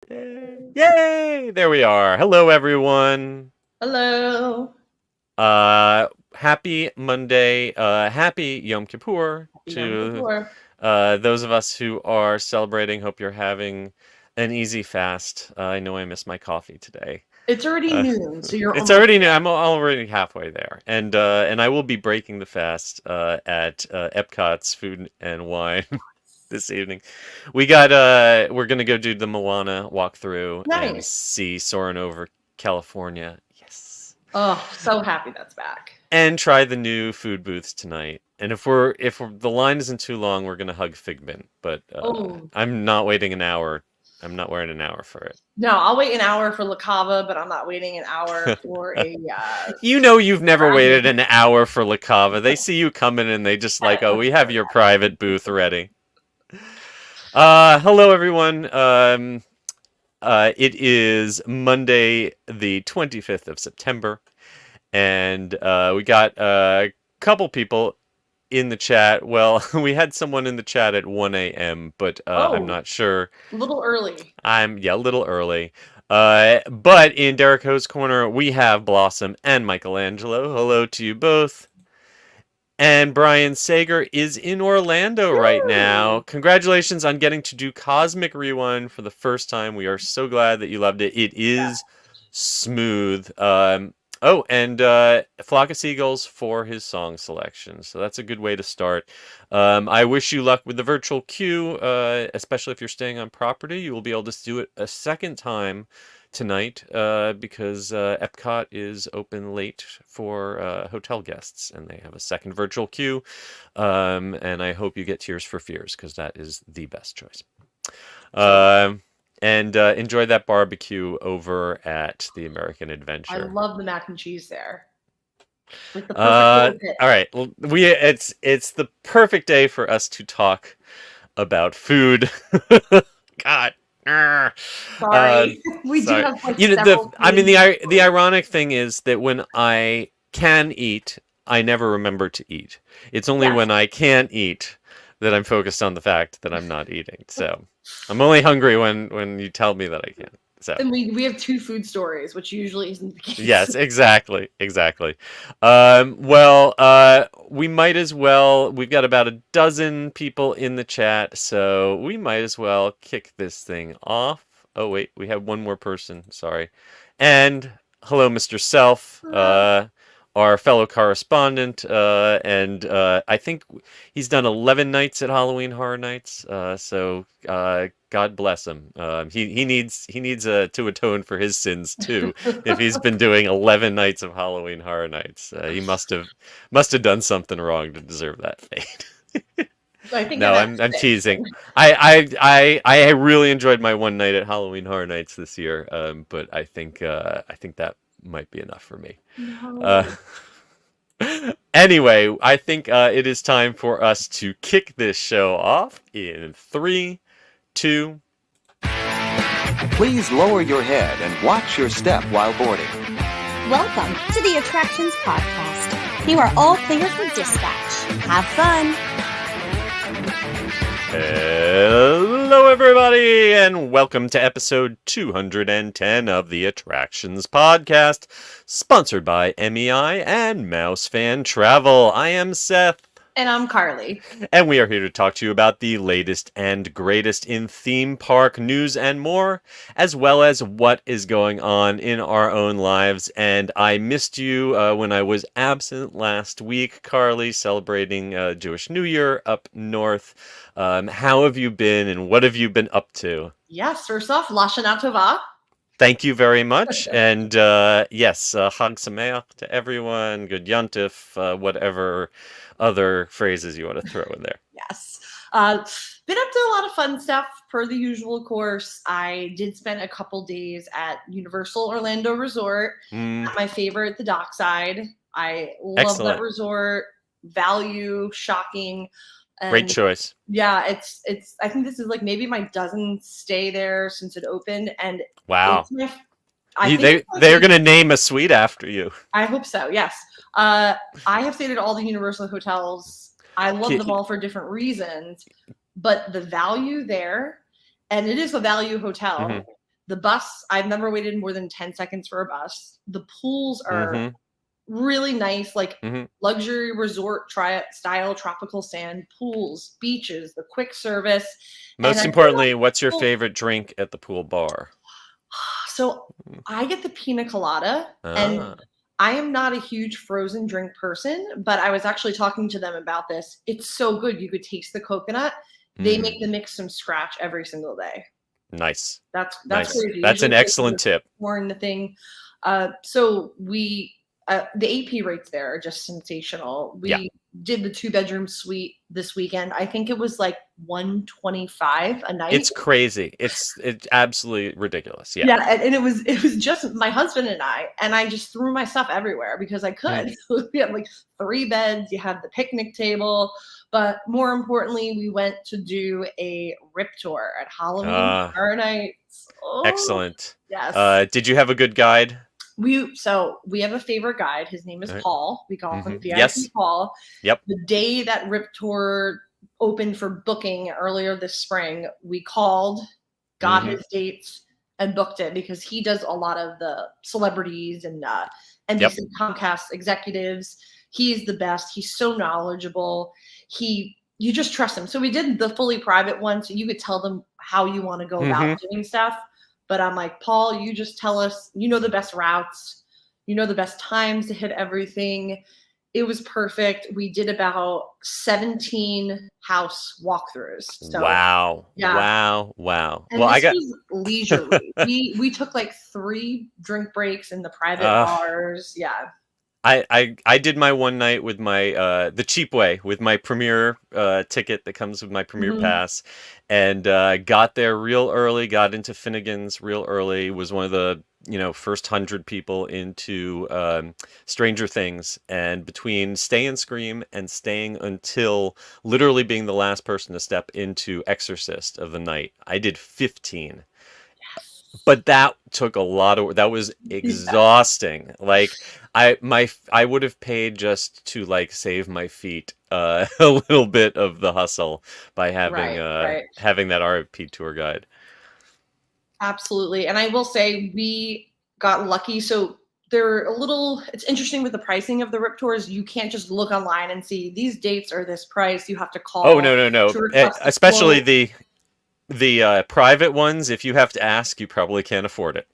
Yay! There we are. Hello, everyone. Hello. Happy Monday. Happy Yom Kippur Happy Yom to Kippur. those of us who are celebrating. Hope you're having an easy fast. I know I missed my coffee today. It's already Uh, noon, so you're it's almost already new. there. I'm already halfway there, and I will be breaking the fast at Epcot's Food and Wine this evening. We're gonna go do the Moana walkthrough and Nice. see Soarin' over California. Yes. Oh, so happy that's back. And try the new food booths tonight. And if the line isn't too long, we're gonna hug Figment. But Oh, I'm not waiting an hour. I'm not waiting an hour for no, I'll wait an hour for La Cava, but I'm not waiting an hour for it. a You know you've never waited dragon. an hour for La Cava. They see you coming and they just like, oh, we have your private booth ready. Hello everyone. It is Monday, the 25th of September, and we got a couple people in the chat. Well, we had someone in the chat at 1 a.m., but I'm Oh, not sure. a little early. Yeah, a little early. But in Derek Ho's corner, we have Blossom and Michelangelo. Hello to you both. And Brian Sager is in Orlando right now. Woo! Congratulations on getting to do Cosmic Rewind for the first time. We are so glad that you loved it. It Yeah. is smooth. And Flock of Seagulls for his song selection. So that's a good way to start. I wish you luck with the virtual queue, especially if you're staying on property. You will be able to do it a second time tonight because Epcot is open late for hotel guests and they have a second virtual queue. And I hope you get Tears for Fears because that is the best choice. So And enjoy that barbecue over at the American I Adventure. love the mac and cheese there. Like the perfect little bit. All right, it's the perfect day for us to talk about food. God. Uh, Sorry. We do Sorry. have like You know, several the ironic thing is that when I can eat, I never remember to eat. It's only Yes. when I can't eat that I'm focused on the fact that I'm not eating. So I'm only hungry when you tell me that I can. So And we have two food stories, which usually isn't the case. yes, exactly. We might as well. We've got about a dozen people in the chat, so we might as well kick this thing off. Oh wait, we have one more person. Sorry. And hello, Mr. Self, our fellow correspondent, and I think he's done 11 nights at Halloween Horror Nights. God bless him. He needs to atone for his sins too. If he's been doing 11 nights of Halloween Horror Nights, he must have done something wrong to deserve that fate. I think No, I'm teasing. I really enjoyed my one night at Halloween Horror Nights this year, but I think that might be enough for me. Uh, No. anyway, I think it is time for us to kick this show off in 3, 2. Please lower your head and watch your step while boarding. Welcome to the Attractions Podcast. You are all clear for dispatch. Have fun. Hello, everybody, and welcome to episode 210 of the Attractions Podcast, sponsored by MEI and Mouse Fan Travel. I am Seth. And I'm Carly. And we are here to talk to you about the latest and greatest in theme park news and more, as well as what is going on in our own lives. And I missed you when I was absent last week, Carly, celebrating Jewish New Year up north. How have you been and what have you been up to? Yes, first off, Lashana Tova. Thank you very much. And yes, Chag Sameach to everyone, good Yontif, whatever other phrases you want to throw in there. Yes. Been up to a lot of fun stuff per the usual course. I did spend a couple days at Universal Orlando Resort, my favorite, the Dockside. I love Excellent. that resort. Value, shocking. And Great choice. yeah, it's I think this is like maybe my dozenth stay there since it opened, and Wow. they're going to name a suite after you. I hope so, yes. I have stayed at all the Universal hotels. I love them all for different reasons, but the value there, and it is a value hotel, The bus, I've never waited more than 10 seconds for a bus. The pools are really nice, like luxury resort style tropical sand pools, beaches, the quick service. Most importantly, what's your favorite drink at the pool bar? So I get the pina colada, and I am not a huge frozen drink person, but I was actually talking to them about this. It's so good. You could taste the coconut. They make the mix from scratch every single day. Nice. That's nice. crazy. That's an excellent tip. Pouring the thing. So we the AP rates there are just sensational. We did the 2-bedroom suite this weekend. I think it was like $125 a night. It's crazy. It's absolutely ridiculous. Yeah. Yeah, and it was just my husband and I just threw my stuff everywhere because I could. We had like 3 beds. You had the picnic table, but more importantly, we went to do a rip tour at Halloween Horror Nights. Oh, excellent. Yes. Did you have a good guide? We have a favorite guide. His name is Paul. We call him VIP Paul. Yep. The day that Rip Tour opened for booking earlier this spring, we called, got his dates, and booked it because he does a lot of the celebrities and NBC Comcast executives. He's the best. He's so knowledgeable. You just trust him. So we did the fully private one, so you could tell them how you want to go about doing stuff. But I'm like, Paul, you just tell us, you know the best routes, you know the best times to hit everything. It was perfect. We did about 17 house walkthroughs. So, wow. Yeah. Wow. And this was leisurely. we took like 3 drink breaks in the private bars. Yeah. I did my one night with my the cheap way with my premier ticket that comes with my premier pass, and got there real early, got into Finnegan's real early, was one of the first 100 people into Stranger Things, and between Stay and Scream and staying until literally being the last person to step into Exorcist of the night, I did 15. But that took a lot of, that was exhausting. Like I would have paid just to like save my feet a little bit of the hustle by having having that RFP tour guide. Absolutely. And I will say we got lucky. So it's interesting with the pricing of the Rip Tours. You can't just look online and see these dates are this price. You have to call. Oh, no. Especially the private ones, if you have to ask, you probably can't afford it.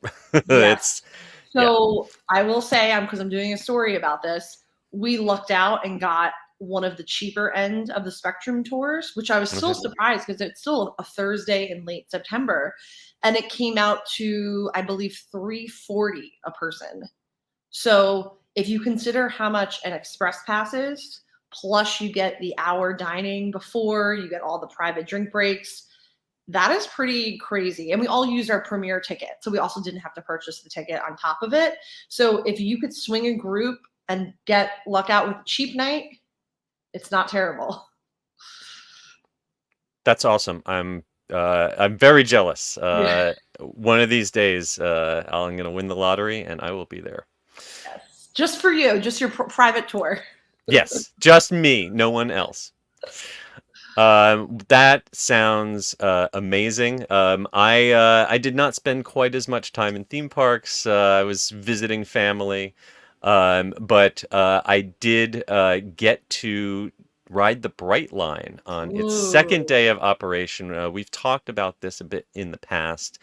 I will say, because I'm doing a story about this, we lucked out and got one of the cheaper end of the Spectrum tours, which I was still surprised because it's still a Thursday in late September. And it came out to, I believe, $340 a person. So if you consider how much an express pass is, plus you get the hour dining before, you get all the private drink breaks, that is pretty crazy. And we all used our premier ticket. So we also didn't have to purchase the ticket on top of it. So if you could swing a group and get luck out with a cheap night, it's not terrible. That's awesome. I'm very jealous. One of these days, I'm going to win the lottery and I will be there. Yes. Just for you, just your private tour. Yes, just me, no one else. That sounds amazing. I did not spend quite as much time in theme parks. I was visiting family, but I did get to ride the Bright Line on its second day of operation. We've talked about this a bit in the past.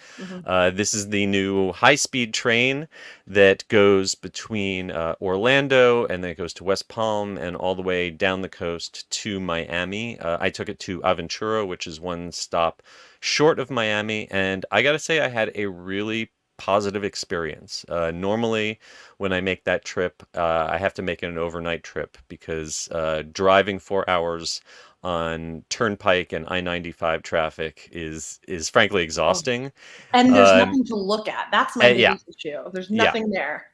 This is the new high-speed train that goes between Orlando, and then it goes to West Palm and all the way down the coast to Miami. I took it to Aventura, which is one stop short of Miami, and I gotta say I had a really positive experience. Normally when I make that trip, I have to make it an overnight trip because driving 4 hours on Turnpike and I-95 traffic is frankly exhausting. And there's nothing to look at. That's my biggest issue. There's nothing there.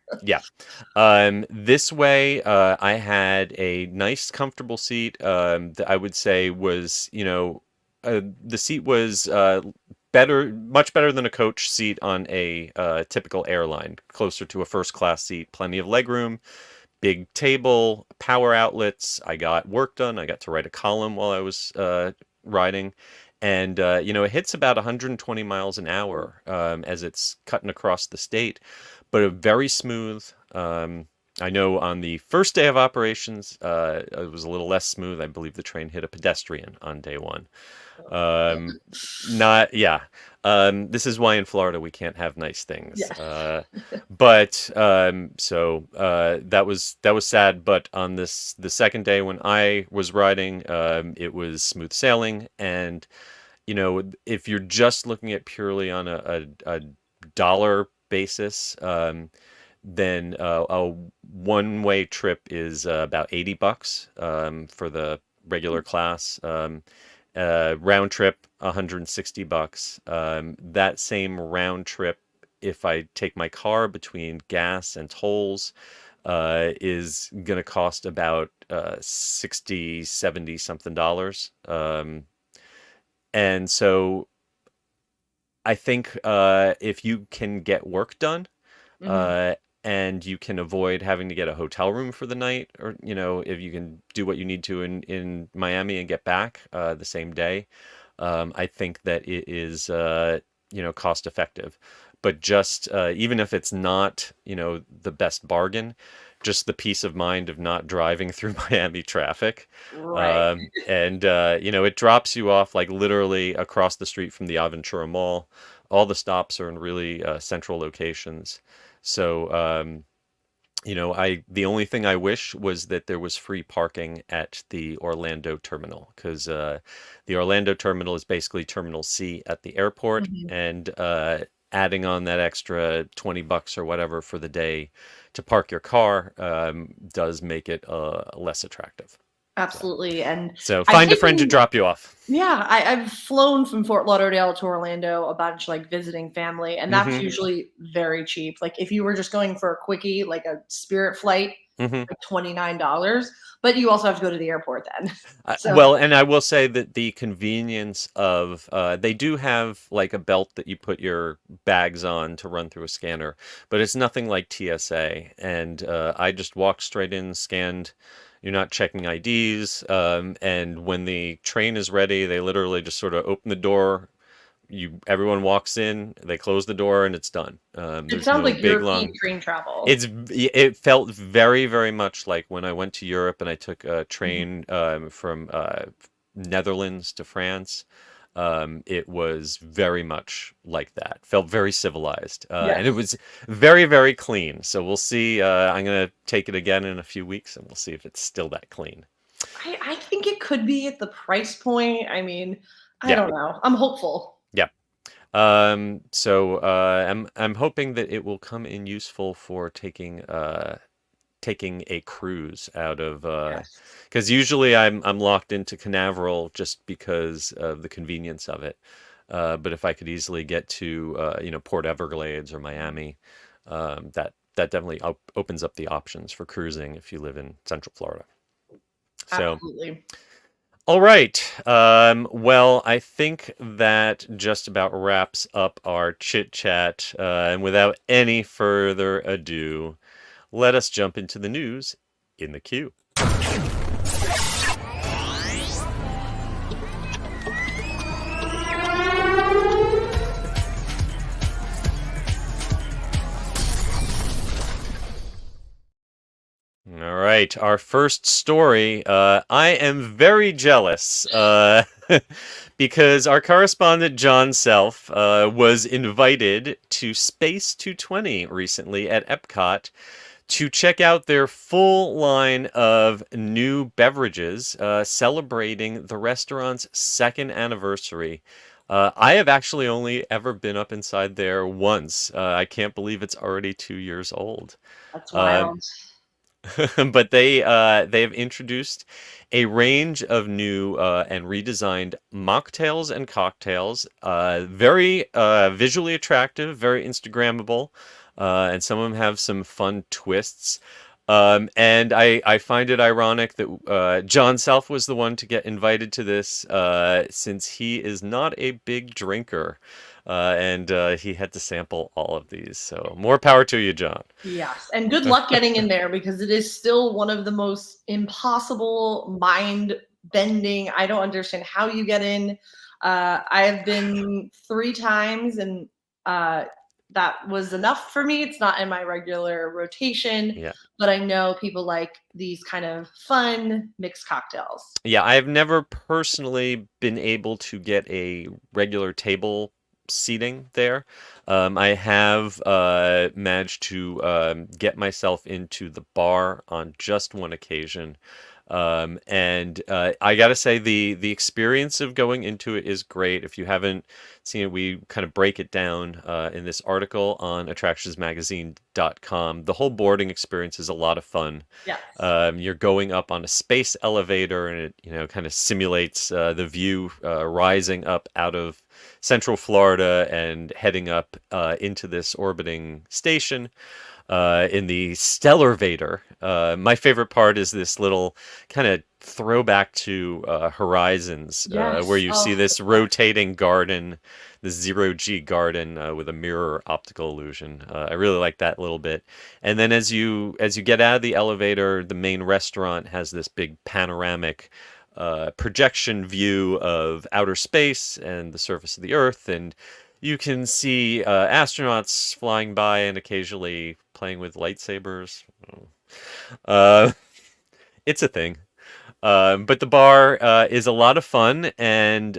This way, I had a nice, comfortable seat that I would say was, the seat was much better than a coach seat on a typical airline, closer to a first class seat, plenty of legroom, big table, power outlets. I got work done. I got to write a column while I was riding, and it hits about 120 miles an hour as it's cutting across the state, but a very smooth. I know on the first day of operations, it was a little less smooth. I believe the train hit a pedestrian on day one. Not, yeah. This is why in Florida we can't have nice things. Yes. But so that was sad. But on the second day when I was riding, it was smooth sailing. And if you're just looking at purely on a dollar basis, then a one-way trip is about $80 for the regular class. Round trip, $160. That same round trip, if I take my car between gas and tolls, is gonna cost about 60, 70 something dollars. And so I think if you can get work done, and you can avoid having to get a hotel room for the night, or if you can do what you need to in Miami and get back the same day, I think that it is cost effective. But just even if it's not the best bargain, just the peace of mind of not driving through Miami traffic, Right. and it drops you off like literally across the street from the Aventura Mall. All the stops are in really central locations. So, the only thing I wish was that there was free parking at the Orlando terminal, because the Orlando terminal is basically Terminal C at the airport, and adding on that extra $20 or whatever for the day to park your car does make it less attractive. Absolutely. And So I've find a friend to taken- drop you off. Yeah, I've flown from Fort Lauderdale to Orlando a bunch, like visiting family, and that's Mhm. usually very cheap. Like if you were just going for a quickie, like a Spirit flight, Mhm. like $29, but you also have to go to the airport then. So Well, and I will say that the convenience of they do have like a belt that you put your bags on to run through a scanner, but it's nothing like TSA. And I just walked straight in, scanned. You're not checking IDs, and when the train is ready, they literally just sort of open the door. Everyone walks in, they close the door, and it's done. it There's sounds no like big European long. train travel. It felt very, very much like when I went to Europe and I took a Mm-hmm. train from Netherlands to France. It was very much like that. Felt very civilized, and it Yes. was very, very clean. So we'll see. I'm gonna take it again in a few weeks, and we'll see if it's still that clean. I think it could be at the price point. I mean, I Yeah. don't know. I'm hopeful. Yeah. So I'm hoping that it will come in useful for taking a cruise out of Yes. because usually I'm locked into Canaveral just because of the convenience of it. But if I could easily get to Port Everglades or Miami, that definitely opens up the options for cruising if you live in Central Florida. So. Absolutely. All right. Well, I think that just about wraps up our chit chat. And without any further ado, let us jump into the news in the queue. All right, our first story. I am very jealous because our correspondent John Self was invited to Space 220 recently at Epcot to check out their full line of new beverages celebrating the restaurant's second anniversary. I have actually only ever been up inside there once. I can't believe it's already 2 years old. That's wild. But they have introduced a range of new and redesigned mocktails and cocktails. Very visually attractive, very Instagrammable, and some of them have some fun twists. And I find it ironic that John Self was the one to get invited to this, since he is not a big drinker. And he had to sample all of these. So more power to you, John. Yes. And good luck getting in there because it is still one of the most impossible mind bending. I don't understand how you get in. I have been 3 times, and that was enough for me. It's not in my regular rotation, Yeah. but I know people like these kind of fun mixed cocktails. Yeah, I've never personally been able to get a regular table seating there. I have managed to get myself into the bar on just one occasion. And I gotta say the experience of going into it is great. If you haven't seen it, we kind of break it down in this article on attractionsmagazine.com. The whole boarding experience is a lot of fun. Yes. You're going up on a space elevator, and it kind of simulates the view rising up out of Central Florida and heading up into this orbiting station. In the Stellarvator. My favorite part is this little kind of throwback to Horizons, Yes. where you see Oh, this rotating garden, the zero-G garden with a mirror optical illusion. I really like that little bit. And then as you get out of the elevator, the main restaurant has this big panoramic projection view of outer space and the surface of the Earth, and you can see astronauts flying by and occasionally playing with lightsabers. Uh, it's a thing. But the bar is a lot of fun, and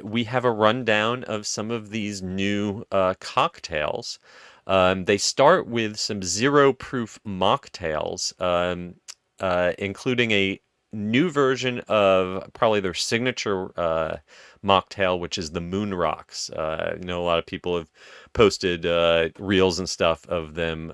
we have a rundown of some of these new cocktails. They start with some zero-proof mocktails, including a new version of probably their signature mocktail, which is the Moon Rocks. A lot of people have posted reels and stuff of them,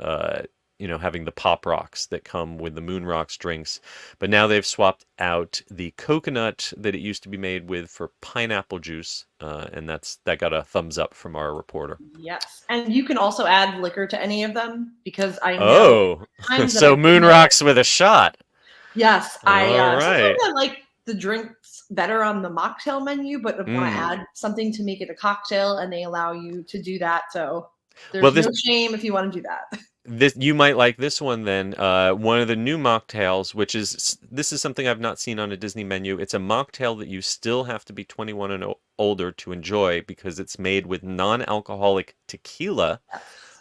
having the pop rocks that come with the Moon Rocks drinks. But now they've swapped out the coconut that it used to be made with for pineapple juice, and that got a thumbs up from our reporter. Yes, and you can also add liquor to any of them, because I know Oh, times that so I've Moon been there- Rocks with a shot. Yes, I All right. sometimes I like the drinks better on the mocktail menu, but I want to add something to make it a cocktail, and they allow you to do that. So there's no shame if you want to do that. You might like this one then. One of the new mocktails, this is something I've not seen on a Disney menu. It's a mocktail that you still have to be 21 and older to enjoy, because it's made with non-alcoholic tequila,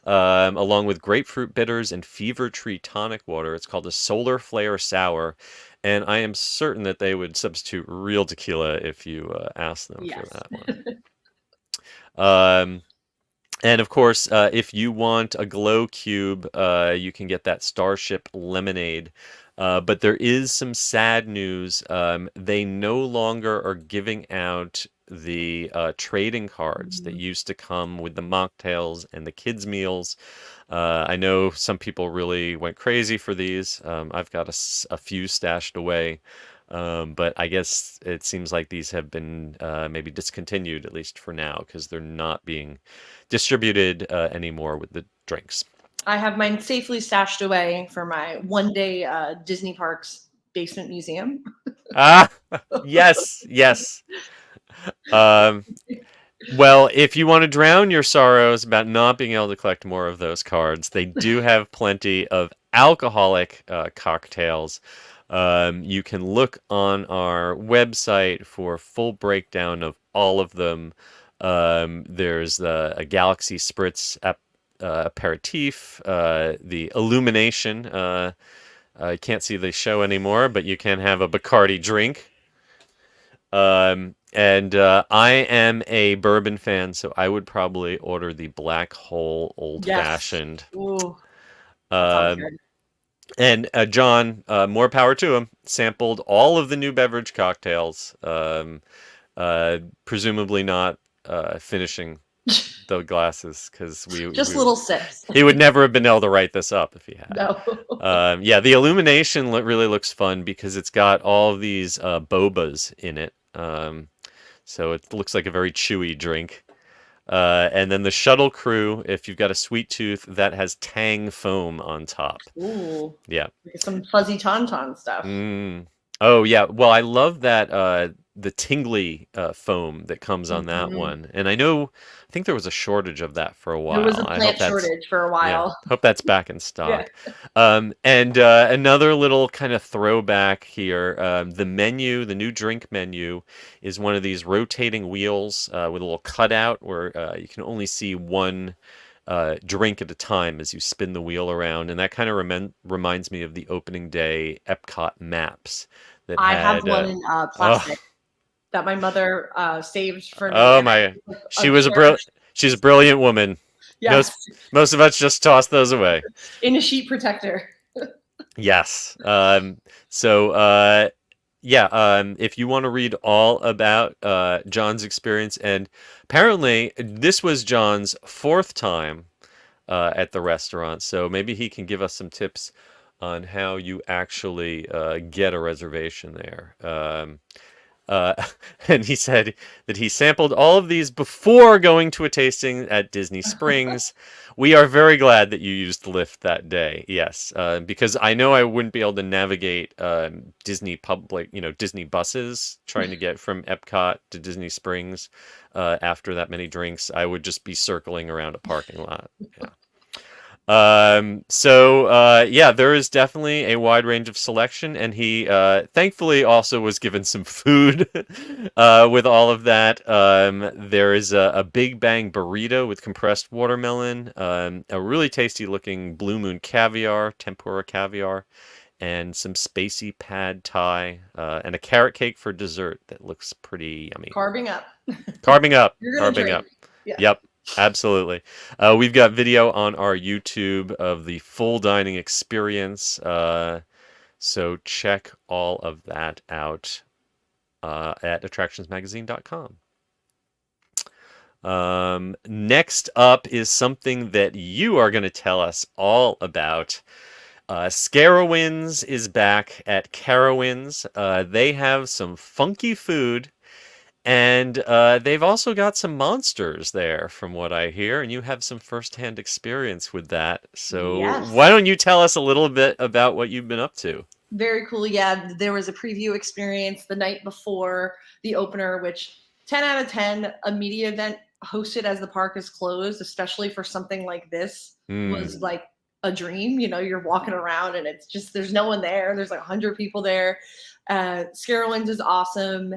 along with grapefruit bitters and fever tree tonic water. It's called a Solar Flare Sour, and I am certain that they would substitute real tequila if you ask them for that one. And of course, if you want a glow cube, you can get that Starship Lemonade. But there is some sad news. They no longer are giving out the trading cards that used to come with the mocktails and the kids' meals. I know some people really went crazy for these. I've got a few stashed away. But I guess it seems like these have been maybe discontinued, at least for now, because they're not being distributed anymore with the drinks. I have mine safely stashed away for my one-day Disney Parks basement museum. Yes. Well, if you want to drown your sorrows about not being able to collect more of those cards, they do have plenty of alcoholic cocktails. You can look on our website for a full breakdown of all of them. There's a Galaxy Spritz aperitif, the Illumination. I can't see the show anymore, but you can have a Bacardi drink. And I am a bourbon fan, so I would probably order the Black Hole Old Fashioned. Ooh, And John, more power to him, sampled all of the new beverage cocktails, presumably not finishing the glasses, because little sips. He would never have been able to write this up if he had. No. Yeah, the Illumination really looks fun because it's got all of these bobas in it. So it looks like a very chewy drink. And then the Shuttle Crew, if you've got a sweet tooth, that has Tang foam on top. Ooh. Yeah. Some fuzzy tauntaun stuff. Oh, yeah. Well, I love that the tingly foam that comes on that Mhm. one. And I think there was a shortage of that for a There was a while. I hope plant that's shortage for a yeah, while. hope that's back in Yeah. stock. And another little kind of throwback here. The menu, the new drink menu, is one of these rotating wheels with a little cutout where you can only see one drink at a time as you spin the wheel around, and that kind of reminds me of the opening day Epcot maps that I have had. one in Oh, plastic that my mother saved for me, oh and my! I She was she's a brilliant woman. yes, Most of us just toss those away. in a sheet protector. Yes. So yeah, if you want to read all about John's experience, and apparently this was John's fourth time at the restaurant, so maybe he can give us some tips on how you actually get a reservation there. Uh, and he said that he sampled all of these before going to a tasting at Disney Springs. We are very glad that you used the lift that day. Yes, because I know I wouldn't be able to navigate Disney Disney buses trying to get from Epcot to Disney Springs after that many drinks. I would just be circling around a parking lot. Yeah. Yeah, there is definitely a wide range of selection, and he thankfully also was given some food with all of that. There is a Big Bang burrito with compressed watermelon, a really tasty looking Blue Moon caviar, tempura caviar, and some spacey pad thai, and a carrot cake for dessert that looks pretty yummy. Carving up. Carving up. You're gonna Carving drink. up. Yeah. Yep. Absolutely. We've got video on our YouTube of the full dining experience. So check all of that out at attractionsmagazine.com. Next up is something that you are going to tell us all about. Carowinds is back at Carowinds. They have some funky food. And they've also got some monsters there, from what I hear, and you have some firsthand experience with that. So Yes. why don't you tell us a little bit about what you've been up to? Very cool. Yeah, there was a preview experience the night before the opener, which 10 out of 10, a media event hosted as the park is closed, especially for something like this, was like a dream. You know, you're walking around and it's just, there's no one there. There's like 100 people there. Carowinds is awesome.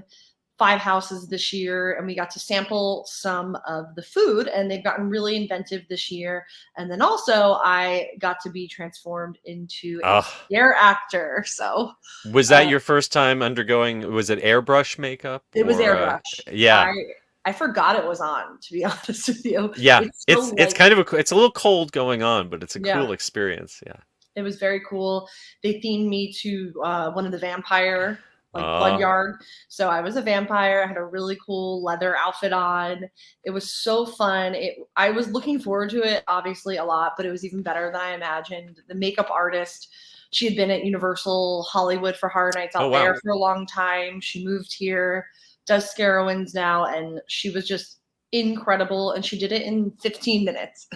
5 houses this year, and we got to sample some of the food, and they've gotten really inventive this year. And then also I got to be transformed into a scare actor. So was that your first time undergoing, was it airbrush makeup? It was airbrush. Yeah. I forgot it was on, to be honest with you. Yeah, it's kind of it's a little cold going on, but it's a cool experience. Yeah. It was very cool. They themed me to one of the vampire blood yard. So I was a vampire. I had a really cool leather outfit on. It was so fun. I was looking forward to it, obviously, a lot, but it was even better than I imagined. The makeup artist, she had been at Universal Hollywood for Horror Nights out there for a long time. She moved here, does Carowinds now, and she was just incredible. And she did it in 15 minutes.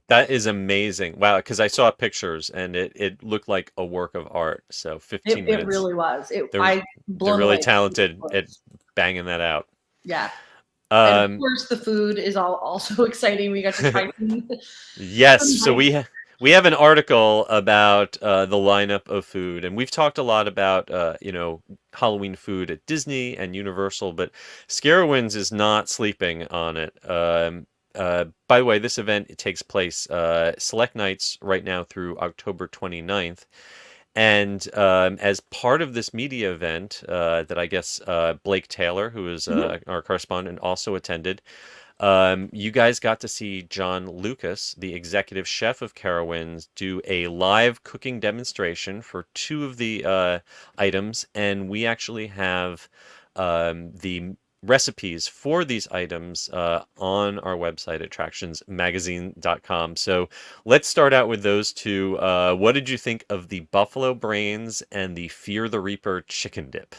That is amazing. Wow, because I saw pictures and it looked like a work of art. So 15 minutes. It really was. They're really talented at banging that out. Yeah. And of course, the food is also exciting. We got to try. Yes. So we have an article about the lineup of food, and we've talked a lot about Halloween food at Disney and Universal, but Carowinds is not sleeping on it. By the way, this event takes place select nights right now through October 29th. And as part of this media event that I guess Blake Taylor, who is our correspondent, also attended, you guys got to see John Lucas, the executive chef of Carowinds, do a live cooking demonstration for 2 of the items. And we actually have the recipes for these items on our website, attractionsmagazine.com. So let's start out with those 2. What did you think of the buffalo brains and the Fear the Reaper chicken dip?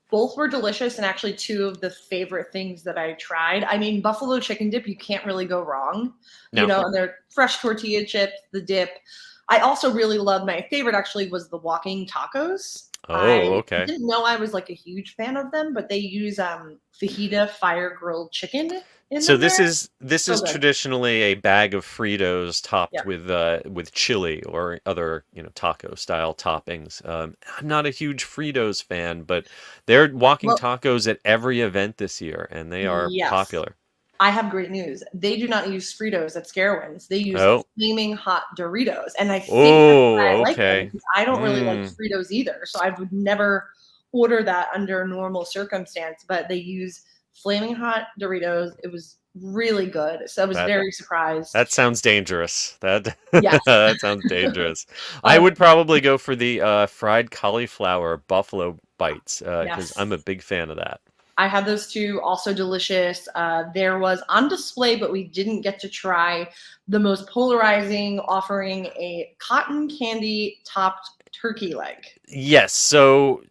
Both were delicious, and actually 2 of the favorite things that I tried. I mean, buffalo chicken dip, you can't really go wrong. No. You know, and they're fresh tortilla chips, the dip. I also really loved, my favorite actually was the walking tacos. Oh, I okay. didn't know I was like a huge fan of them, but they use fajita fire grilled chicken in So them this there. is this So is good. traditionally a bag of Fritos Yeah. topped with chili or other, taco style toppings. I'm not a huge Fritos fan, but they're walking Well, tacos at every event this year, and they are yes. popular. I have great news. They do not use Fritos at Carowinds. They use Oh, flaming hot Doritos, and I think that's why I oh, like them okay. because I don't really like Mm, Fritos either. So I would never order that under a normal circumstance. But they use flaming hot Doritos. It was really good. So I was that very surprised. that sounds dangerous. That Yes. that sounds dangerous. I Um, would probably go for the fried cauliflower buffalo bites because yes. I'm a big fan of that. I had those two, also delicious. There was on display, but we didn't get to try the most polarizing, offering a cotton candy topped turkey leg. Yes, so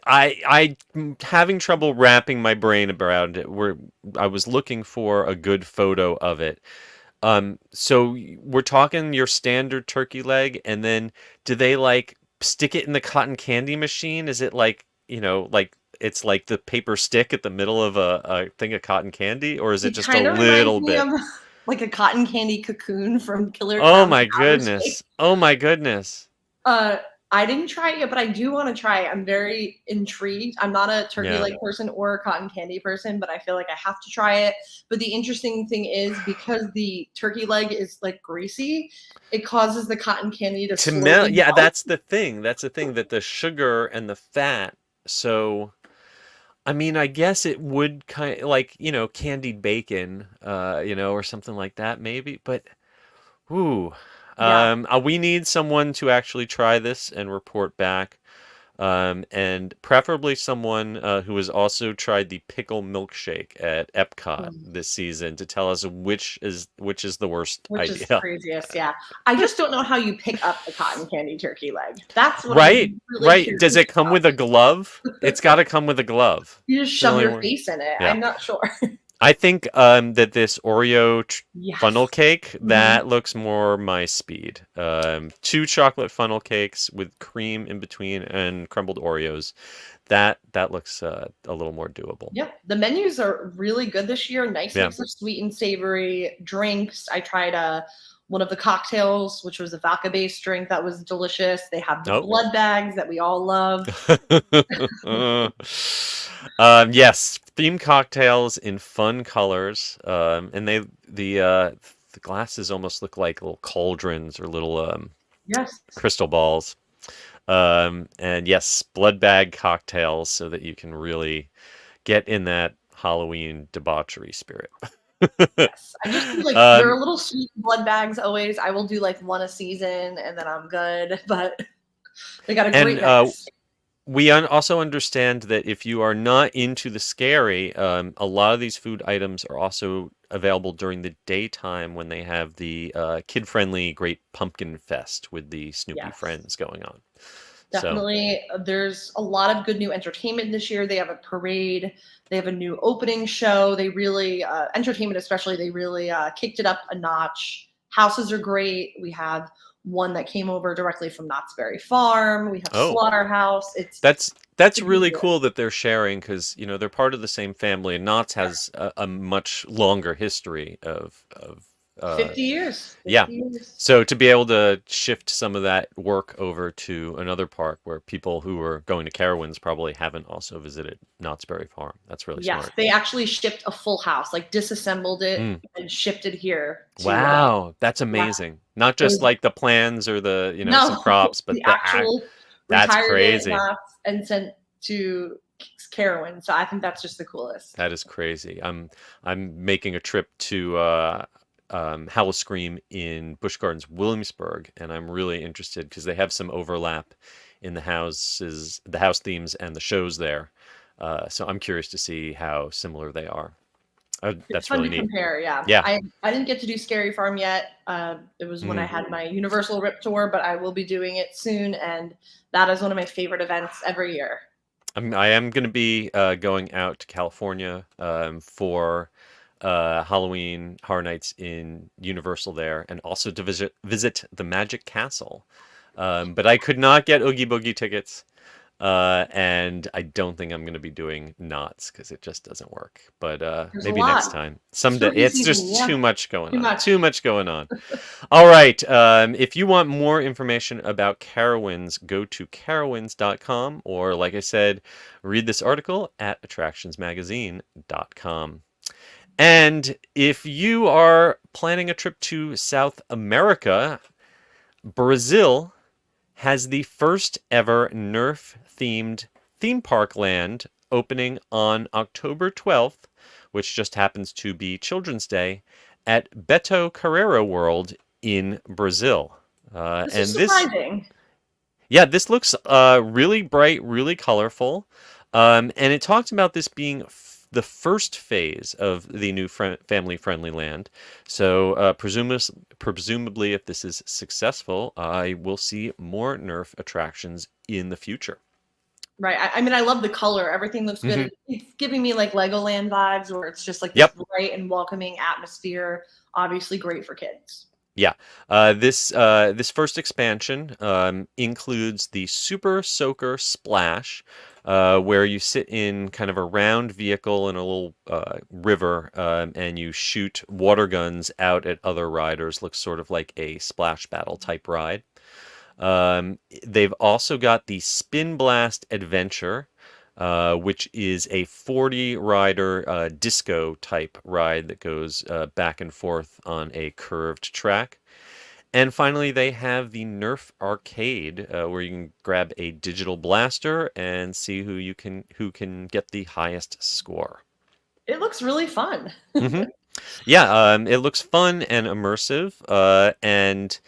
I'm having trouble wrapping my brain around it. I was looking for a good photo of it. So we're talking your standard turkey leg, and then do they like stick it in the cotton candy machine? Is it like, like it's like the paper stick at the middle of a thing of cotton candy, or is it It just a kind of reminds little me bit? of like a cotton candy cocoon from Killer Oh Clowns my in Outer Space. goodness. Oh my goodness. Uh, I didn't try it yet, but I do want to try it. I'm very intrigued. I'm not a turkey Yeah. leg person or a cotton candy person, but I feel like I have to try it. But the interesting thing is because the turkey leg is like greasy, it causes the cotton candy to To melt, slowly yeah, melt. that's the thing. That's the thing that the sugar and the fat. So, I mean, I guess it would kind of like, candied bacon, or something like that, maybe. But, ooh, Yeah. we need someone to actually try this and report back. And preferably someone who has also tried the pickle milkshake at Epcot Mm. this season to tell us which is the worst Which is idea. craziest, yeah. I just don't know how you pick up the cotton candy turkey leg. That's what Right, I'm really right. Does curious it come about. with a glove? It's got to come with a glove. You just It's the shove only your one. face in it. Yeah. I'm not sure. I think that this Oreo Yes. funnel cake, Mhm. that looks more my speed. Two chocolate funnel cakes with cream in between and crumbled Oreos. That looks a little more doable. Yep. The menus are really good this year. Nice Yeah. mix of sweet and savory drinks. I tried one of the cocktails, which was a vodka-based drink that was delicious. They have the Oh. blood bags that we all love. Yes, themed cocktails in fun colors, and the glasses almost look like little cauldrons or little Yes. crystal balls. And yes, Bloodbag Cocktails so that you can really get in that Halloween debauchery spirit. Yes. I just feel like they're a Um, little sweet blood bags always. I will do like one a season and then I'm good, but they got a great and mix. we also understand that if you are not into the scary, a lot of these food items are also available during the daytime when they have the kid-friendly Great Pumpkin Fest with the Snoopy Yes. friends going on. So, Definitely. There's a lot of good new entertainment this year. They have a parade. They have a new opening show. They really, entertainment especially, they really kicked it up a notch. Houses are great. We have one that came over directly from Knott's Berry Farm. We have oh, Slaughterhouse. It's that's really ridiculous. cool that they're sharing because they're part of the same family, and Knott's has a much longer history of 50 years. 50 yeah. years. So to be able to shift some of that work over to another park where people who are going to Carowinds probably haven't also visited Knott's Berry Farm. That's really Yes, smart. they actually shipped a full house, like disassembled it Mm. and shipped it here. Wow, that's amazing. Not It was- just like the plans or the, some No, props, but the actual that's retired crazy. it Knott's and sent to Carowinds. So I think that's just the coolest. That is crazy. I'm making a trip to Howl-O-Scream in Busch Gardens, Williamsburg, and I'm really interested because they have some overlap in the house themes and the shows there. So I'm curious to see how similar they are. It's That's fun really to neat. compare, yeah. Yeah. I didn't get to do Scary Farm yet. It was when I had my Universal Rip Tour, but I will be doing it soon, and that is one of my favorite events every year. I am going to be going out to California for Halloween Horror Nights in Universal there, and also to visit the Magic Castle. But I could not get Oogie Boogie tickets. And I don't think I'm going to be doing knots because it just doesn't work. But There's a maybe next lot. time. Someday. Spooky It's season, just yeah. too much going Too on. much. Too much going on. All right. If you want more information about Carowinds, go to carowinds.com, or like I said, read this article at attractionsmagazine.com. And if you are planning a trip to South America, Brazil has the first ever Nerf themed theme park land opening on October 12th, which just happens to be Children's Day, at Beto Carreiro World in Brazil. This is surprising. This looks really bright, really colorful. And it talked about this being the first phase of the new family-friendly land. So presumably, if this is successful, I will see more Nerf attractions in the future. Right. I mean, I love the color. Everything looks good. Mhm. It's giving me like Legoland vibes, where it's just like this Yep. bright and welcoming atmosphere. Obviously, great for kids. Yeah, this first expansion includes the Super Soaker Splash, where you sit in kind of a round vehicle in a little river, and you shoot water guns out at other riders. Looks sort of like a splash battle type ride. They've also got the Spin Blast Adventure, which is a 40 rider disco type ride that goes back and forth on a curved track. And finally, they have the Nerf Arcade, where you can grab a digital blaster and see who can get the highest score. It looks really fun. hmm Yeah, it looks fun and immersive, and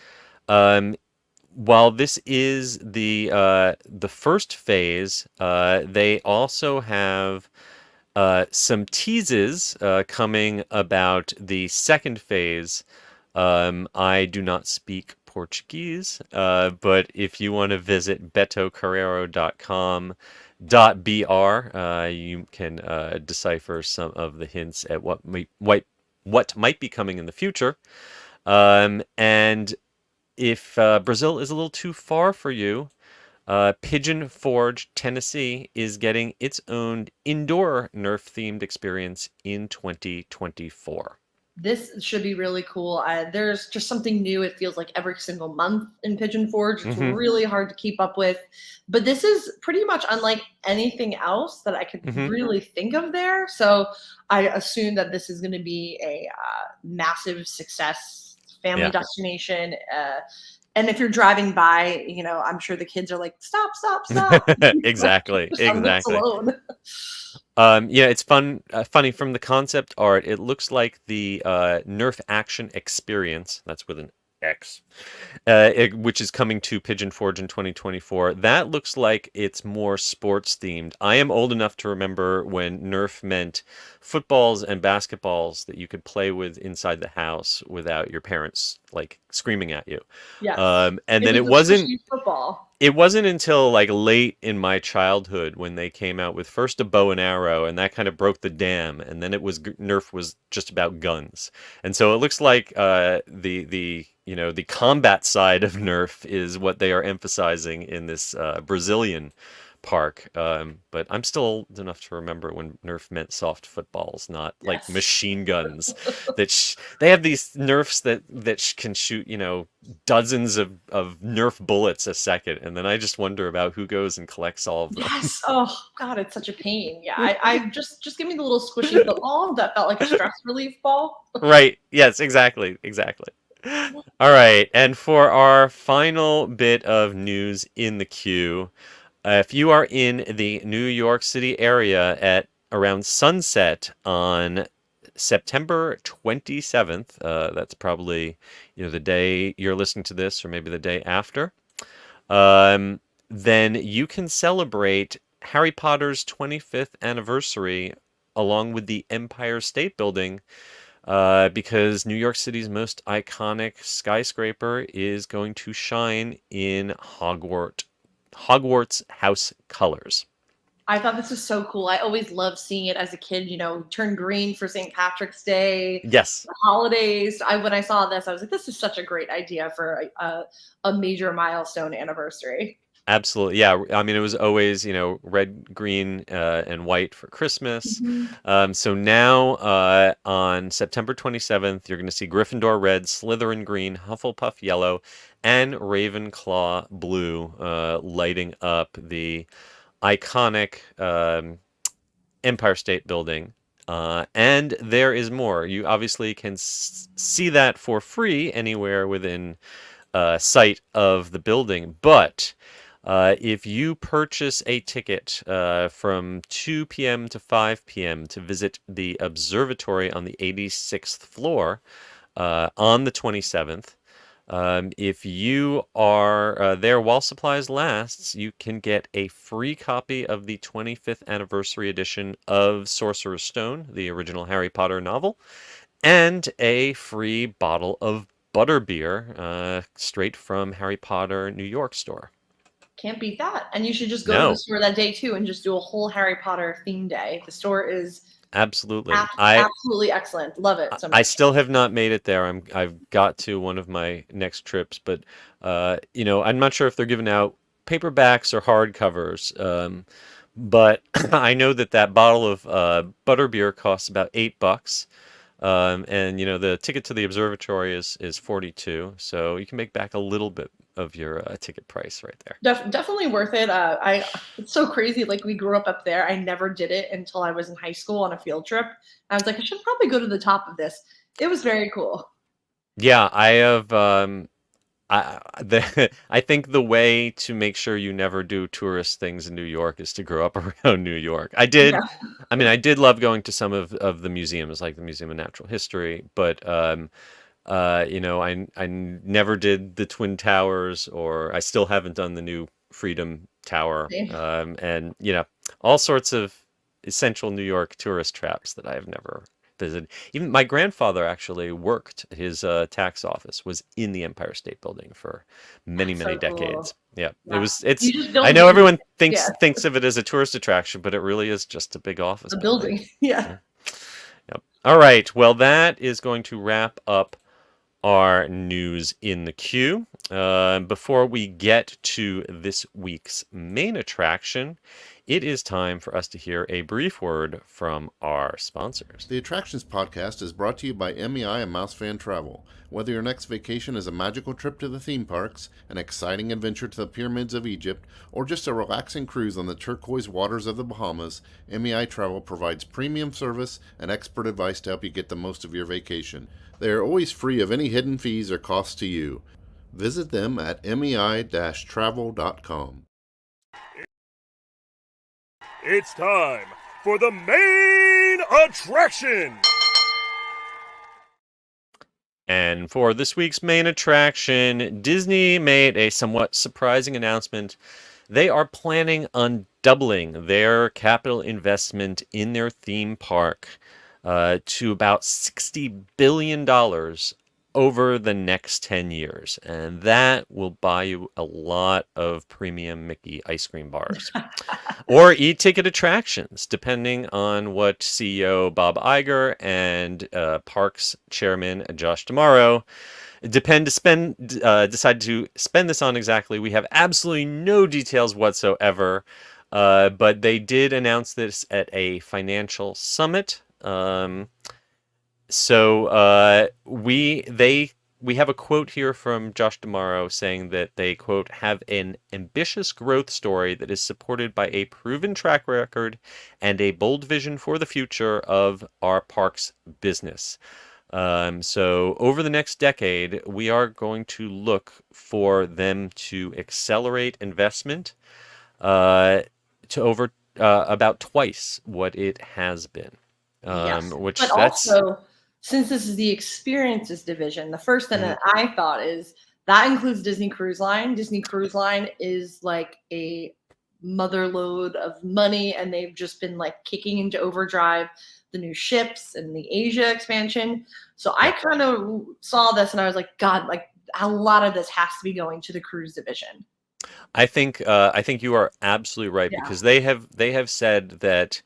while this is the first phase, they also have some teases coming about the second phase. I do not speak Portuguese, but if you want to visit betocarreiro.com.br, you can decipher some of the hints at what might be coming in the future. And if Brazil is a little too far for you, Pigeon Forge, Tennessee is getting its own indoor Nerf-themed experience in 2024. This should be really cool. There's just something new. It feels like every single month in Pigeon Forge. It's really hard to keep up with. But this is pretty much unlike anything else that I could really think of there. So I assume that this is going to be a massive success, family destination. And if you're driving by, I'm sure the kids are like, stop. Exactly. Alone. It's funny from the concept art. It looks like the Nerf Action Experience. That's with an X, which is coming to Pigeon Forge in 2024. That looks like it's more sports themed. I am old enough to remember when Nerf meant footballs and basketballs that you could play with inside the house without your parents like screaming at you. Yeah. And then it wasn't football. It wasn't until like late in my childhood when they came out with first a bow and arrow, and that kind of broke the dam, and then Nerf was just about guns. And so it looks like the combat side of Nerf is what they are emphasizing in this Brazilian park. But I'm still old enough to remember when Nerf meant soft footballs, not like machine guns. They have these Nerfs that can shoot, dozens of Nerf bullets a second, and then I just wonder about who goes and collects all of them. Yes. Oh God, it's such a pain. Yeah, I just give me the little squishy football that felt like a stress relief ball. Right. Yes. Exactly. All right. And for our final bit of news in the queue, if you are in the New York City area at around sunset on September 27th, that's probably the day you're listening to this, or maybe the day after, then you can celebrate Harry Potter's 25th anniversary along with the Empire State Building, because New York City's most iconic skyscraper is going to shine in Hogwarts house colors. I thought this was so cool. I always loved seeing it as a kid, turn green for St. Patrick's Day. Yes. The holidays. When I saw this, I was like, this is such a great idea for a major milestone anniversary. Absolutely. Yeah. I mean, it was always, red, green, and white for Christmas. Mhm. So now on September 27th, you're going to see Gryffindor red, Slytherin green, Hufflepuff yellow, and Ravenclaw blue lighting up the iconic Empire State Building. And there is more. You obviously can see that for free anywhere within sight of the building. But if you purchase a ticket from 2 p.m. to 5 p.m. to visit the observatory on the 86th floor on the 27th, if you are there while supplies lasts, you can get a free copy of the 25th anniversary edition of Sorcerer's Stone, the original Harry Potter novel, and a free bottle of butterbeer straight from Harry Potter New York store. Can't beat that. And you should just go to No, the store that day too and just do a whole Harry Potter theme day. The store is absolutely. I absolutely excellent. Love it so I much. still have not made it there. I've got to one of my next trips, but I'm not sure if they're giving out paperbacks or hardcovers. But I know that bottle of butterbeer costs about $8. And the ticket to the observatory is 42, so you can make back a little bit of your ticket price right there. Definitely worth it. It's so crazy. Like, we grew up there. I never did it until I was in high school on a field trip. I was like, I should probably go to the top of this. It was very cool. Yeah, I have. I think the way to make sure you never do tourist things in New York is to grow up around New York. I did. Yeah. I mean, I did love going to some of the museums, like the Museum of Natural History, but I never did the Twin Towers, or I still haven't done the new Freedom Tower, Same. and all sorts of essential New York tourist traps that I have never visited. Even my grandfather actually worked, his tax office was in the Empire State Building for many, That's many so cool. decades. Yeah, Wow. it's. You just I don't know do everyone it. Yeah. thinks of it as a tourist attraction, but it really is just a big office The building. building. Yeah. Yep. All right. Well, that is going to wrap up our news in the queue. Before we get to this week's main attraction, it is time for us to hear a brief word from our sponsors. The Attractions Podcast is brought to you by MEI and Mousefan Travel. Whether your next vacation is a magical trip to the theme parks, an exciting adventure to the pyramids of Egypt, or just a relaxing cruise on the turquoise waters of the Bahamas, MEI Travel provides premium service and expert advice to help you get the most of your vacation. They are always free of any hidden fees or costs to you. Visit them at mei-travel.com. It's time for the main attraction! And for this week's main attraction, Disney made a somewhat surprising announcement. They are planning on doubling their capital investment in their theme park to about $60 billion over the next 10 years. And that will buy you a lot of premium Mickey ice cream bars. Or e-ticket attractions, depending on what CEO Bob Iger and Parks Chairman Josh D'Amaro decide to spend this on exactly. We have absolutely no details whatsoever, but they did announce this at a financial summit. We have a quote here from Josh D'Amaro saying that they, quote, have an ambitious growth story that is supported by a proven track record and a bold vision for the future of our parks business. So over the next decade, we are going to look for them to accelerate investment to over about twice what it has been. Yes. Which But that's also, since this is the experiences division, the first thing that I thought is that includes Disney Cruise Line. Disney Cruise Line is like a mother load of money, and they've just been like kicking into overdrive the new ships and the Asia expansion. So I kind of saw this and I was like, God, like a lot of this has to be going to the cruise division. I think you are absolutely right, Yeah. because they have said that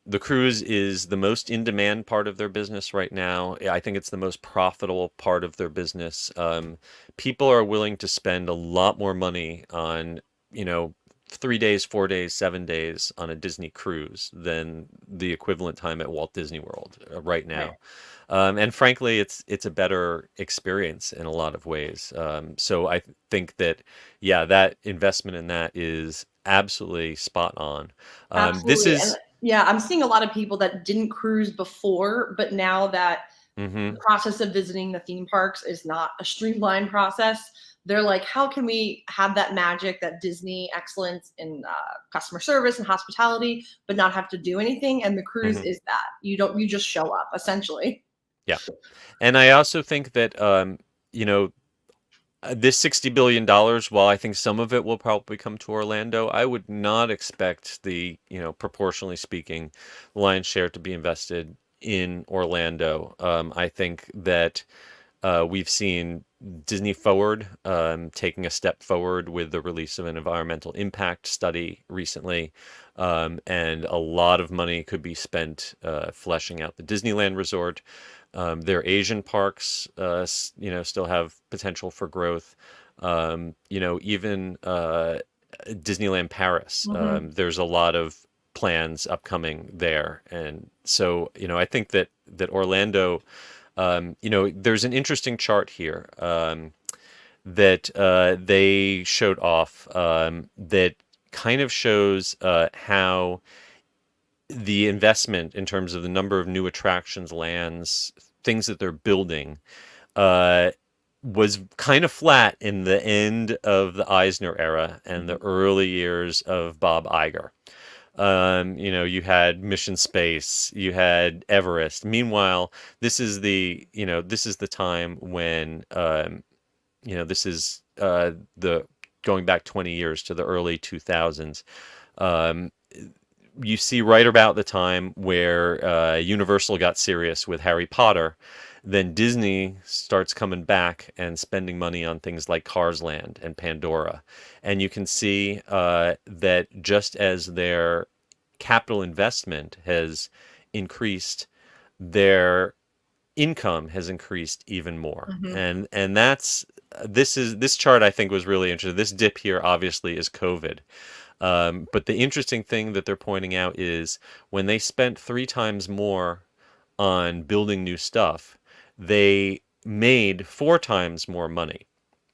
the cruise is the most in demand part of their business right now. I think it's the most profitable part of their business. People are willing to spend a lot more money on 3 days, 4 days, 7 days on a Disney cruise than the equivalent time at Walt Disney World right now. And frankly, it's a better experience in a lot of ways. So I think that, yeah, that investment in that is absolutely spot on. This Absolutely. is, Yeah, I'm seeing a lot of people that didn't cruise before, but now that mhm. the process of visiting the theme parks is not a streamlined process, they're like, how can we have that magic, that Disney excellence in customer service and hospitality, but not have to do anything? And the cruise Mhm. is that. You just show up, essentially. Yeah. And I also think that, this $60 billion, while I think some of it will probably come to Orlando, I would not expect the, proportionally speaking, lion's share to be invested in Orlando. I think that we've seen Disney Forward taking a step forward with the release of an environmental impact study recently. And a lot of money could be spent fleshing out the Disneyland Resort. Their Asian parks, still have potential for growth. Even Disneyland Paris, there's a lot of plans upcoming there, and so I think that Orlando, there's an interesting chart here that they showed off that kind of shows how the investment in terms of the number of new attractions, lands, things that they're building, was kind of flat in the end of the Eisner era and the early years of Bob Iger. You had Mission Space, you had Everest. Meanwhile, this is the time when, this is the going back 20 years to the early 2000s. You see right about the time where Universal got serious with Harry Potter, then Disney starts coming back and spending money on things like Cars Land and Pandora. And you can see that just as their capital investment has increased, their income has increased even more. And this chart I think was really interesting. This dip here obviously is COVID. But the interesting thing that they're pointing out is when they spent 3 times more on building new stuff, they made 4 times more money.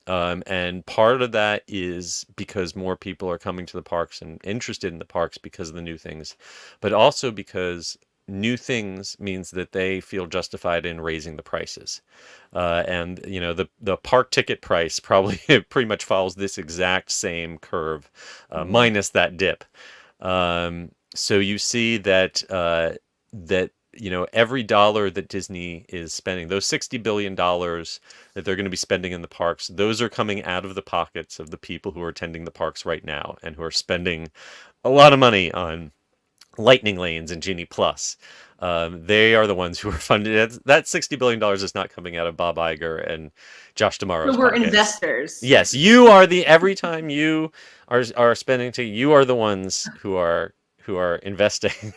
And part of that is because more people are coming to the parks and interested in the parks because of the new things, but also because new things means that they feel justified in raising the prices. And the park ticket price probably pretty much follows this exact same curve, minus that dip. So you see that every dollar that Disney is spending, those $60 billion that they're going to be spending in the parks, those are coming out of the pockets of the people who are attending the parks right now and who are spending a lot of money on Lightning Lanes and Genie Plus. They are the ones who are funded. That $60 billion is not coming out of Bob Iger and Josh D'Amaro's So we're pockets. investors. Yes, you are every time you are spending, you are the ones who are investing.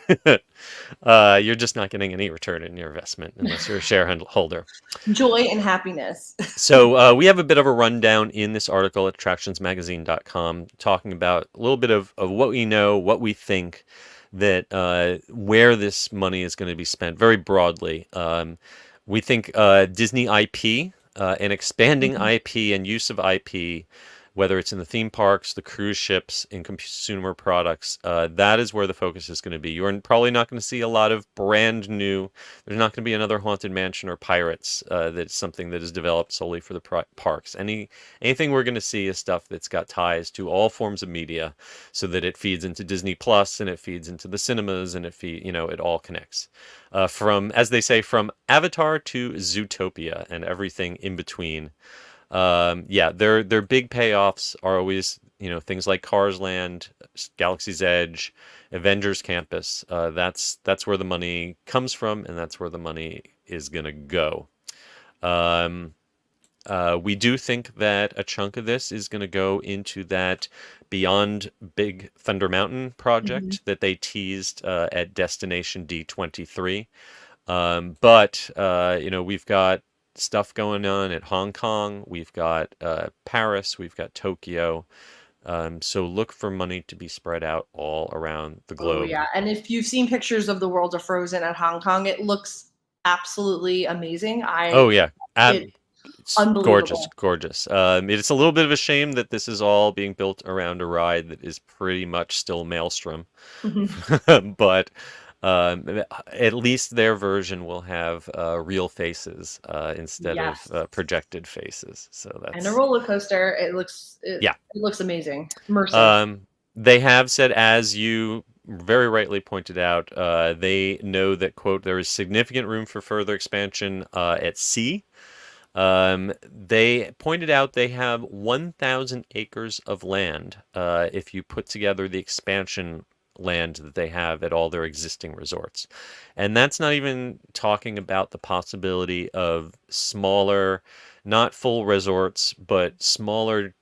You're just not getting any return in your investment unless you're a shareholder. Joy and happiness. So we have a bit of a rundown in this article at attractionsmagazine.com talking about a little bit of what we know, what we think, that where this money is going to be spent very broadly. We think Disney IP and expanding IP and use of IP, whether it's in the theme parks, the cruise ships, in consumer products, that is where the focus is going to be. You're probably not going to see a lot of brand new. There's not going to be another Haunted Mansion or Pirates. That's something that is developed solely for the parks. Anything we're going to see is stuff that's got ties to all forms of media, so that it feeds into Disney Plus and it feeds into the cinemas and it all connects. From, as they say, from Avatar to Zootopia and everything in between. Their big payoffs are always, things like Cars Land, Galaxy's Edge, Avengers Campus. That's where the money comes from, and that's where the money is gonna go. We do think that a chunk of this is gonna go into that Beyond Big Thunder Mountain project that they teased at Destination D23. But we've got stuff going on at Hong Kong. We've got Paris. We've got Tokyo. So look for money to be spread out all around the Oh globe. yeah, and if you've seen pictures of the World of Frozen at Hong Kong, it looks absolutely amazing. Oh yeah, It's gorgeous, unbelievable. gorgeous. It's a little bit of a shame that this is all being built around a ride that is pretty much still Maelstrom, but at least their version will have real faces instead Yes. of projected faces. So And a that's roller coaster, it looks Yeah. it looks amazing. Immersive. They have said, as you very rightly pointed out, they know that, quote, there is significant room for further expansion at sea. They pointed out they have 1,000 acres of land if you put together the expansion land that they have at all their existing resorts. And that's not even talking about the possibility of smaller, not full resorts, but smaller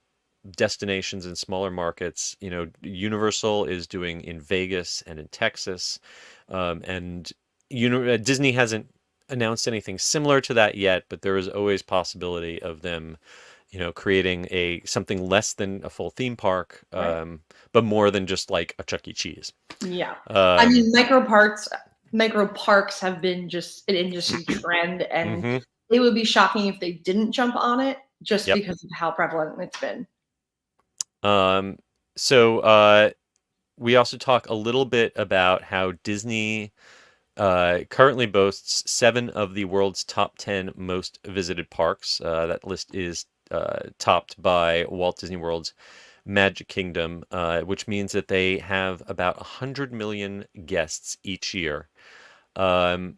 destinations in smaller markets. You know, Universal is doing in Vegas and in Texas, and Disney hasn't announced anything similar to that yet, but there is always possibility of them, creating something less than a full theme park, Right. but more than just like a Chuck E. Cheese. Yeah. I Um, mean, micro parks have been just an industry trend, and mhm, it would be shocking if they didn't jump on it just Yep. because of how prevalent it's been. So we also talk a little bit about how Disney currently boasts 7 of the world's top 10 most visited parks. That list is topped by Walt Disney World's Magic Kingdom, which means that they have about 100 million guests each year. Um,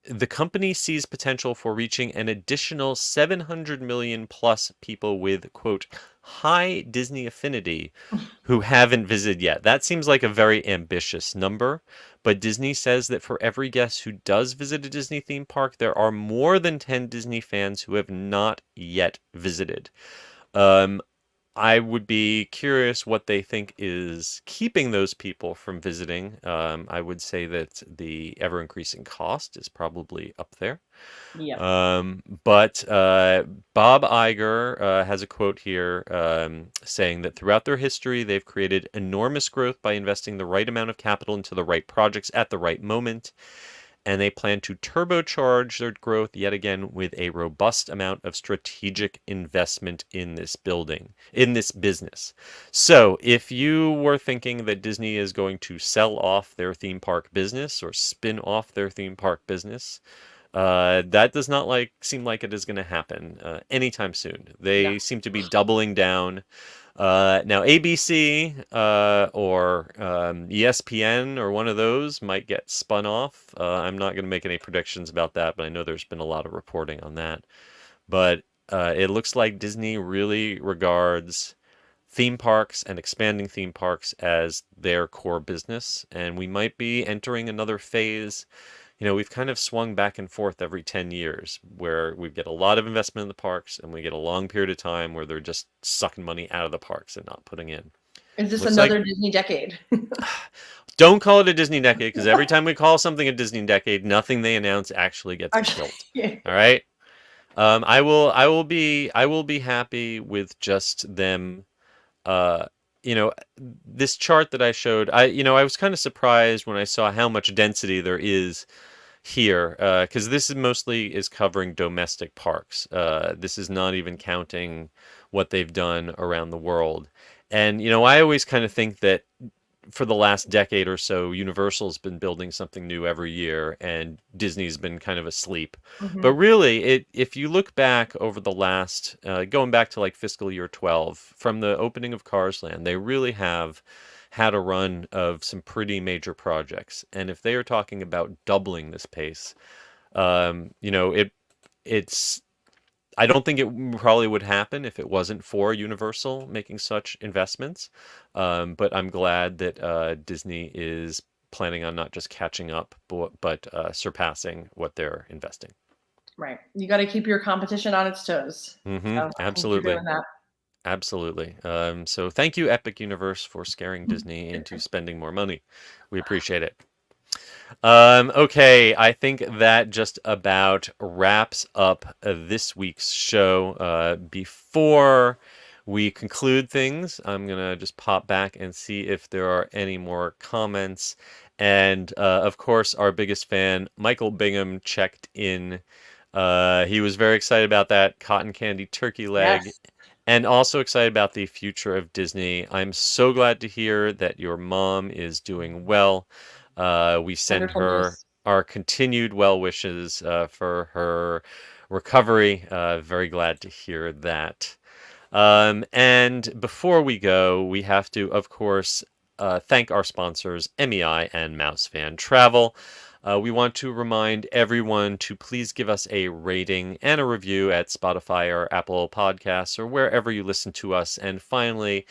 the company sees potential for reaching an additional 700 million plus people with, quote, high Disney affinity who haven't visited yet. That seems like a very ambitious number, but Disney says that for every guest who does visit a Disney theme park, there are more than 10 Disney fans who have not yet visited. I would be curious what they think is keeping ththose people from visiting. I would say that the ever increasing cost is probably up there. Yeah. But Bob Iger has a quote here saying that throughout their history, they've created enormous growth by investing the right amount of capital into the right projects at the right moment. And they plan to turbocharge their growth yet again with a robust amount of strategic investment in this business. So, if you were thinking that Disney is going to sell off their theme park business or spin off their theme park business, that does not seem like it is going to happen anytime soon. They seem to be doubling down. Now, ABC or ESPN or one of those might get spun off. I'm not going to make any predictions about that, but I know there's been a lot of reporting on that. But it looks like Disney really regards theme parks and expanding theme parks as their core business, and we might be entering another phase. We've kind of swung back and forth every 10 years where we get a lot of investment in the parks and we get a long period of time where they're just sucking money out of the parks and not putting in. Is this Looks another Disney decade? Don't call it a Disney decade, because every time we call something a Disney decade, nothing they announce actually gets built. All right. I will be happy with just them. This chart that I showed, I was kind of surprised when I saw how much density there is here, because this is mostly covering domestic parks. This is not even counting what they've done around the world. And I always kind of think that for the last decade or so, Universal's been building something new every year, and Disney's been kind of asleep. But really, if you look back over the last, going back to like fiscal year 12, from the opening of Cars Land, they really have had a run of some pretty major projects. And if they are talking about doubling this pace, it's I don't think it probably would happen if it wasn't for Universal making such investments. But I'm glad that Disney is planning on not just catching up, but surpassing what they're investing. Right. You got to keep your competition on its toes. So Absolutely. doing that. Absolutely. So thank you, Epic Universe, for scaring Disney into spending more money. We appreciate it. Okay, I think that just about wraps up this week's show. Before we conclude things. I'm going to just pop back and see if there are any more comments. And of course, our biggest fan, Michael Bingham, checked in. He was very excited about that cotton candy turkey leg. Yes. And also excited about the future of Disney. I'm so glad to hear that your mom is doing well. We send Wonderful her news. our continued well wishes for her recovery. Very glad to hear that. And before we go, we have to, of course, thank our sponsors, MEI and Mouse Fan Travel. We want to remind everyone to please give us a rating and a review at Spotify or Apple Podcasts or wherever you listen to us. And finally,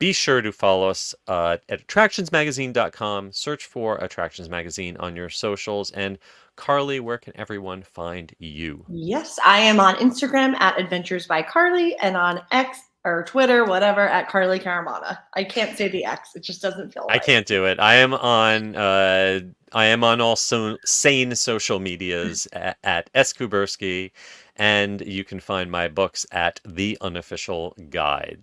be sure to follow us at attractionsmagazine.com. Search for Attractions Magazine on your socials. And Carly, where can everyone find you? Yes, I am on Instagram at Adventures by Carly and on X or Twitter, whatever, at Carly Caramana. I can't say the X; it just doesn't feel I right. can't do it. I am on all sane social medias at S. Kuberski, and you can find my books at The Unofficial Guide.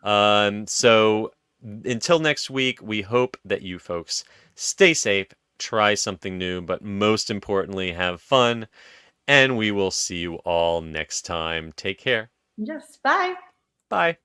So until next week, we hope that you folks stay safe, try something new, but most importantly, have fun. And we will see you all next time. Take care. Yes, bye. Bye.